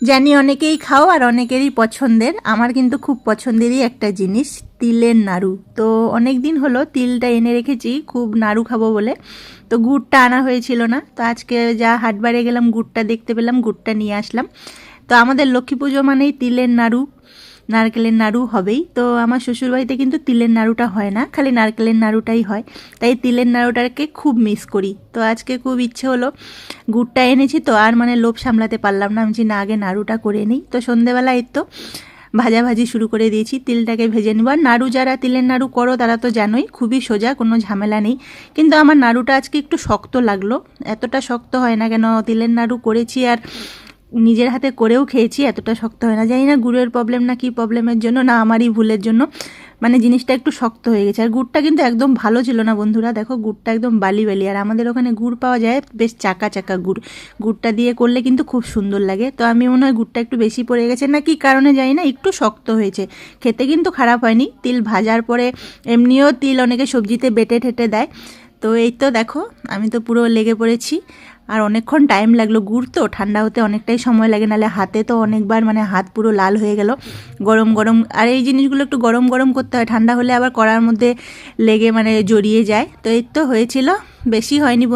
জানি অনেকেই খাও আর অনেকেরই পছন্দের, আমার কিন্তু খুব পছন্দেরই একটা জিনিস তিলের নাড়ু। তো অনেক দিন হলো তিলটা এনে রেখেছি খুব নাড়ু খাবো বলে, তো গুড়টা আনা হয়েছিল না, তো আজকে যা হাটবারে গেলাম গুড়টা দেখতে পেলাম, গুড়টা নিয়ে আসলাম। তো আমাদের লক্ষ্মী পুজো মানেই তিলের নাড়ু, নারকেলের নাড়ু হবেই। তো আমার শ্বশুরবাড়িতে কিন্তু তিলের নাড়ুটা হয় না, খালি নারকেলের নাড়ুটাই হয়, তাই তিলের নাড়ুটাকে খুব মিস করি। তো আজকে খুব ইচ্ছে হলো, গুড়টা এনেছি তো আর মানে লোভ সামলাতে পারলাম না, আমি না আগে নাড়ুটা করে নিই। তো সন্ধেবেলা এই তো ভাজাভাজি শুরু করে দিয়েছি, তিলটাকে ভেজে নেব। আর নাড়ু যারা তিলের নাড়ু করো তারা তো জানোই খুবই সোজা, কোনো ঝামেলা নেই। কিন্তু আমার নাড়ুটা আজকে একটু শক্ত লাগলো, এতটা শক্ত হয় না কেন, তিলের নাড়ু করেছি আর নিজের হাতে করেও খেয়েছি, এতটা শক্ত হয় না। জানি না গুড়ের প্রবলেম না কি প্রবলেমের জন্য, না আমারই ভুলের জন্য মানে জিনিসটা একটু শক্ত হয়ে গেছে। আর গুড়টা কিন্তু একদম ভালো ছিল না বন্ধুরা, দেখো গুড়টা একদম বালি বালি। আর আমাদের ওখানে গুড় পাওয়া যায় বেশ চাকা চাকা গুড়, গুড়টা দিয়ে করলে কিন্তু খুব সুন্দর লাগে। তো আমি মনে হয় গুড়টা একটু বেশি পড়ে গেছে না কি কারণে জানি না, একটু শক্ত হয়েছে। খেতে কিন্তু খারাপ হয়নি, তিল ভাজার পরে এমনিও তিল অনেকে সবজিতে বেটে ঠেটে দেয়। তো এই তো দেখো আমি তো পুরো লেগে পড়েছি। আর অনেকক্ষণ টাইম লাগলো, গুড় তো ঠান্ডা হতে অনেকটাই সময় লাগে, নাহলে হাতে তো অনেকবার মানে হাত পুরো লাল হয়ে গেল গরম গরম। আর এই জিনিসগুলো একটু গরম গরম করতে হয়, ঠান্ডা হলে আবার কড়ার মধ্যে লেগে মানে জড়িয়ে যায়। তো এই তো হয়েছিল, বেশি হয়নি।